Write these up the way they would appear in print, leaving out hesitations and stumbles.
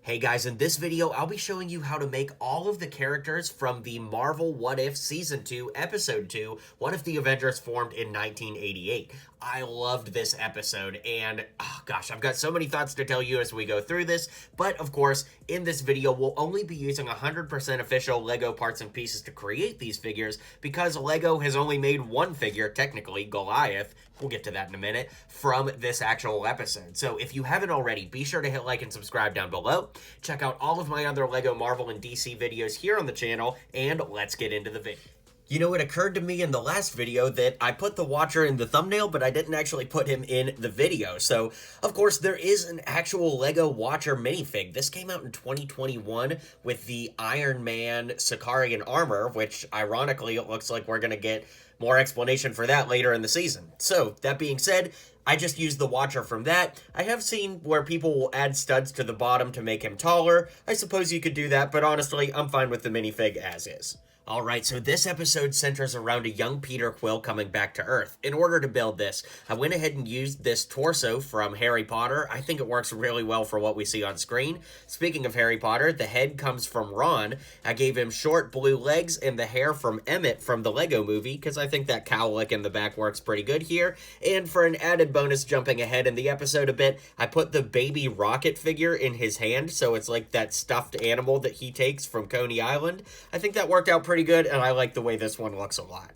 Hey guys, in this video, I'll be showing you how to make all of the characters from the Marvel What If Season 2, Episode 2, What If the Avengers Formed in 1988. I loved this episode, and gosh, I've got so many thoughts to tell you as we go through this, but of course, in this video, we'll only be using 100% official LEGO parts and pieces to create these figures, because LEGO has only made one figure, technically, Goliath, we'll get to that in a minute, from this actual episode. So if you haven't already, be sure to hit like and subscribe down below. Check out all of my other LEGO, Marvel, and DC videos here on the channel, and let's get into the video. You know, it occurred to me in the last video that I put the Watcher in the thumbnail, but I didn't actually put him in the video. So, of course, there is an actual LEGO Watcher minifig. This came out in 2021 with the Iron Man Sicarian armor, which, ironically, it looks like we're going to get more explanation for that later in the season. So, that being said, I just used the Watcher from that. I have seen where people will add studs to the bottom to make him taller. I suppose you could do that, but honestly, I'm fine with the minifig as is. Alright, so this episode centers around a young Peter Quill coming back to Earth. In order to build this, I went ahead and used this torso from Harry Potter. I think it works really well for what we see on screen. Speaking of Harry Potter, the head comes from Ron. I gave him short blue legs and the hair from Emmett from the Lego Movie, because I think that cowlick in the back works pretty good here. And for an added bonus jumping ahead in the episode a bit, I put the baby rocket figure in his hand, so it's like that stuffed animal that he takes from Coney Island. I think that worked out pretty good, and I like the way this one looks a lot.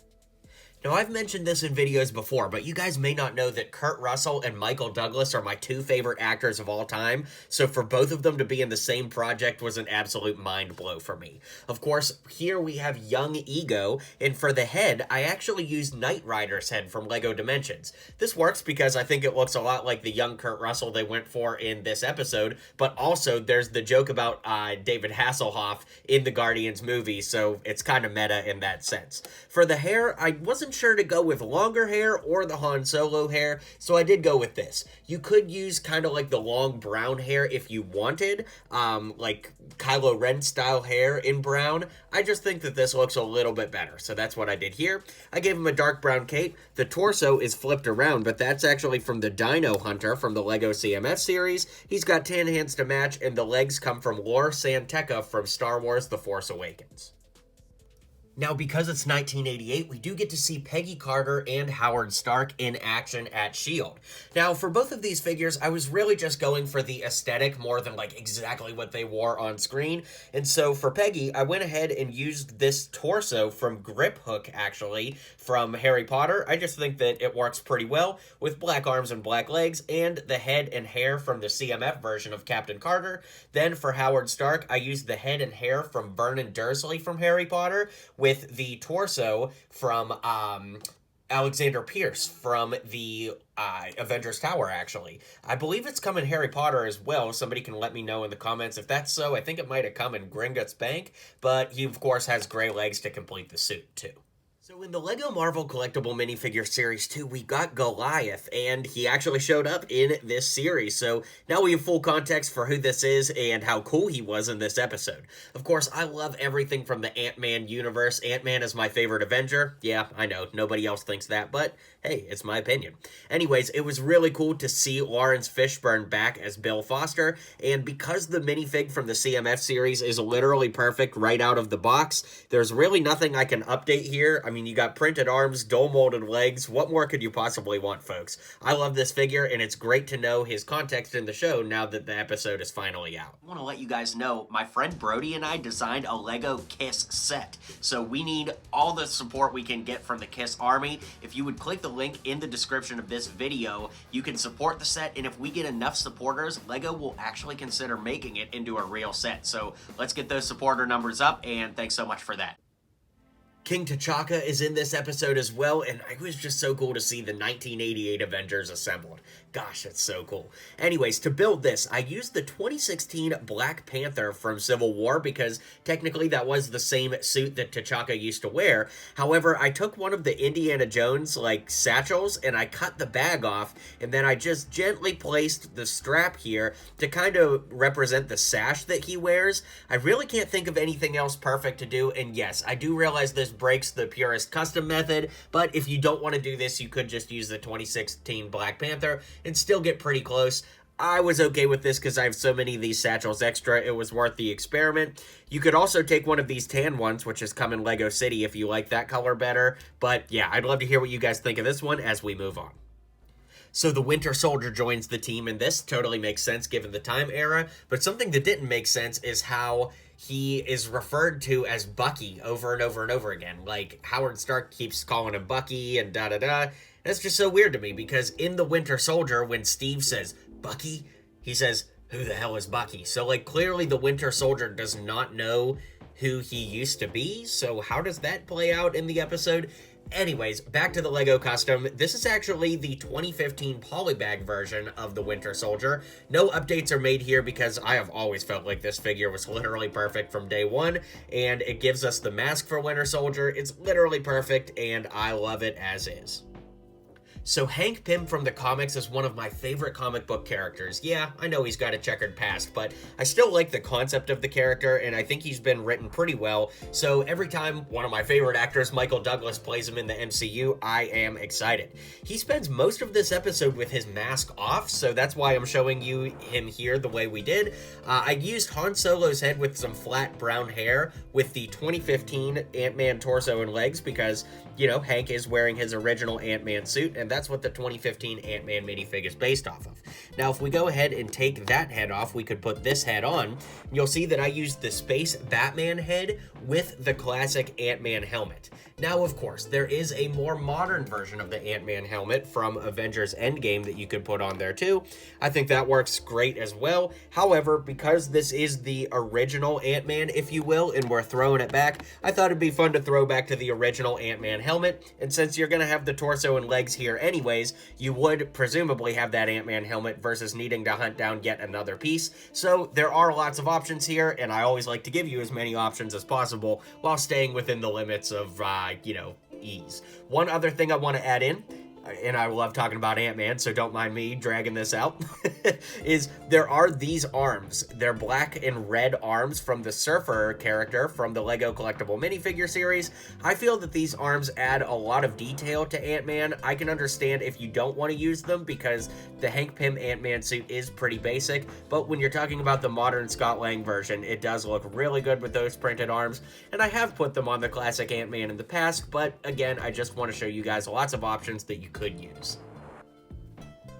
Now, I've mentioned this in videos before, but you guys may not know that Kurt Russell and Michael Douglas are my two favorite actors of all time, so for both of them to be in the same project was an absolute mind blow for me. Of course, here we have young Ego, and for the head, I actually used Knight Rider's head from LEGO Dimensions. This works because I think it looks a lot like the young Kurt Russell they went for in this episode, but also there's the joke about David Hasselhoff in the Guardians movie, so it's kind of meta in that sense. For the hair, I wasn't sure to go with longer hair or the Han Solo hair, so I did go with this. You could use kind of like the long brown hair if you wanted, like Kylo Ren style hair in brown. I just think that this looks a little bit better, so that's what I did here. I gave him a dark brown cape. The torso is flipped around, but that's actually from the Dino Hunter from the LEGO CMF series. He's got tan hands to match, and the legs come from Lor San Tekka from Star Wars The Force Awakens. Now, because it's 1988, we do get to see Peggy Carter and Howard Stark in action at S.H.I.E.L.D. Now, for both of these figures, I was really just going for the aesthetic more than, like, exactly what they wore on screen. And so, for Peggy, I went ahead and used this torso from Grip Hook, actually, from Harry Potter. I just think that it works pretty well with black arms and black legs, and the head and hair from the CMF version of Captain Carter. Then, for Howard Stark, I used the head and hair from Vernon Dursley from Harry Potter, with the torso from Alexander Pierce from the Avengers Tower, actually. I believe it's come in Harry Potter as well. Somebody can let me know in the comments if that's so. I think it might have come in Gringotts Bank, but he, of course, has gray legs to complete the suit, too. So in the LEGO Marvel Collectible Minifigure Series 2, we got Goliath, and he actually showed up in this series, so now we have full context for who this is and how cool he was in this episode. Of course, I love everything from the Ant-Man universe. Ant-Man is my favorite Avenger. Yeah, I know, nobody else thinks that, but hey, it's my opinion. Anyways, it was really cool to see Lawrence Fishburne back as Bill Foster, and because the minifig from the CMF series is literally perfect right out of the box, there's really nothing I can update here. I mean, you got printed arms, dual molded legs. What more could you possibly want, folks? I love this figure, and it's great to know his context in the show now that the episode is finally out. I want to let you guys know, my friend Brody and I designed a LEGO Kiss set, so we need all the support we can get from the Kiss Army. If you would click the link in the description of this video, you can support the set, and if we get enough supporters, LEGO will actually consider making it into a real set. So let's get those supporter numbers up, and thanks so much for that. King T'Chaka is in this episode as well, and it was just so cool to see the 1988 Avengers assembled. Gosh, it's so cool. Anyways, to build this, I used the 2016 Black Panther from Civil War because technically that was the same suit that T'Chaka used to wear. However, I took one of the Indiana Jones, like, satchels, and I cut the bag off, and then I just gently placed the strap here to kind of represent the sash that he wears. I really can't think of anything else perfect to do, and yes, I do realize this breaks the purist custom method, but if you don't want to do this, you could just use the 2016 Black Panther and still get pretty close. I was okay with this because I have so many of these satchels extra, it was worth the experiment. You could also take one of these tan ones, which has come in Lego City if you like that color better. But yeah, I'd love to hear what you guys think of this one as we move on. So the Winter Soldier joins the team, and this totally makes sense given the time era, but something that didn't make sense is how he is referred to as Bucky over and over and over again. Like, Howard Stark keeps calling him Bucky and da-da-da. That's just so weird to me, because in the Winter Soldier, when Steve says, Bucky, he says, who the hell is Bucky? So, like, clearly the Winter Soldier does not know who he used to be, so how does that play out in the episode? Anyways, back to the Lego costume. This is actually the 2015 polybag version of the Winter Soldier. No updates are made here because I have always felt like this figure was literally perfect from day one, and it gives us the mask for Winter Soldier. It's literally perfect, and I love it as is. So Hank Pym from the comics is one of my favorite comic book characters. Yeah, I know he's got a checkered past, but I still like the concept of the character, and I think he's been written pretty well. So every time one of my favorite actors, Michael Douglas, plays him in the MCU, I am excited. He spends most of this episode with his mask off, so that's why I'm showing you him here the way we did. I used Han Solo's head with some flat brown hair with the 2015 Ant-Man torso and legs because, you know, Hank is wearing his original Ant-Man suit, and that's what the 2015 Ant-Man minifig is based off of. Now, if we go ahead and take that head off, we could put this head on. You'll see that I used the Space Batman head with the classic Ant-Man helmet. Now, of course, there is a more modern version of the Ant-Man helmet from Avengers Endgame that you could put on there too. I think that works great as well. However, because this is the original Ant-Man, if you will, and we're throwing it back, I thought it'd be fun to throw back to the original Ant-Man helmet. And since you're going to have the torso and legs here anyways, you would presumably have that Ant-Man helmet versus needing to hunt down yet another piece. So there are lots of options here, and I always like to give you as many options as possible while staying within the limits of, ease. One other thing I want to add in, and I love talking about Ant-Man, so don't mind me dragging this out, is there are these arms. They're black and red arms from the Surfer character from the LEGO Collectible Minifigure series. I feel that these arms add a lot of detail to Ant-Man. I can understand if you don't want to use them because the Hank Pym Ant-Man suit is pretty basic, but when you're talking about the modern Scott Lang version, it does look really good with those printed arms, and I have put them on the classic Ant-Man in the past, but again, I just want to show you guys lots of options that you could use.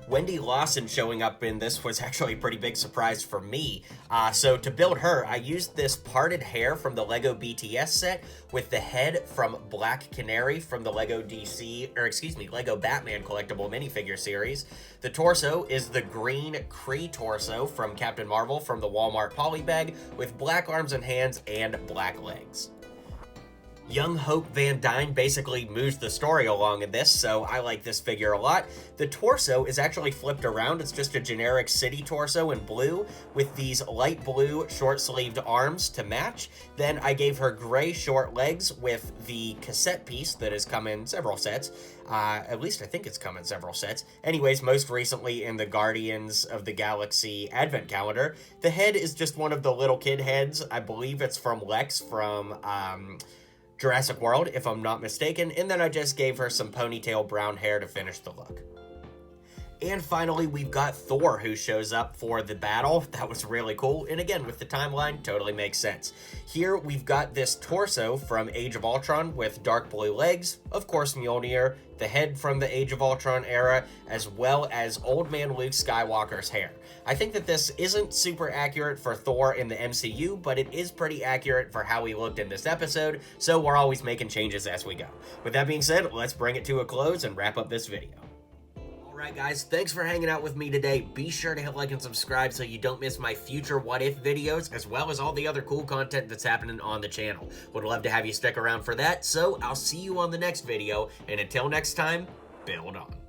Wendy Lawson showing up in this was actually a pretty big surprise for me. So to build her, I used this parted hair from the LEGO BTS set with the head from Black Canary from the LEGO Batman collectible minifigure series. The torso is the green Kree torso from Captain Marvel from the Walmart polybag with black arms and hands and black legs. Young Hope Vna Dyne basically moves the story along in this, so I like this figure a lot. The torso is actually flipped around. It's just a generic city torso in blue with these light blue short-sleeved arms to match. Then I gave her gray short legs with the cassette piece that has come in several sets. At least I think it's come in several sets. Anyways, most recently in the Guardians of the Galaxy Advent Calendar. The head is just one of the little kid heads. I believe it's from Lex from Jurassic World, if I'm not mistaken, and then I just gave her some ponytail brown hair to finish the look. And finally, we've got Thor, who shows up for the battle. That was really cool, and again, with the timeline, totally makes sense. Here, we've got this torso from Age of Ultron with dark blue legs, of course Mjolnir, the head from the Age of Ultron era, as well as Old Man Luke Skywalker's hair. I think that this isn't super accurate for Thor in the MCU, but it is pretty accurate for how he looked in this episode, so we're always making changes as we go. With that being said, let's bring it to a close and wrap up this video. Alright guys, thanks for hanging out with me today. Be sure to hit like and subscribe so you don't miss my future What If videos, as well as all the other cool content that's happening on the channel. Would love to have you stick around for that, so I'll see you on the next video, and until next time, build on.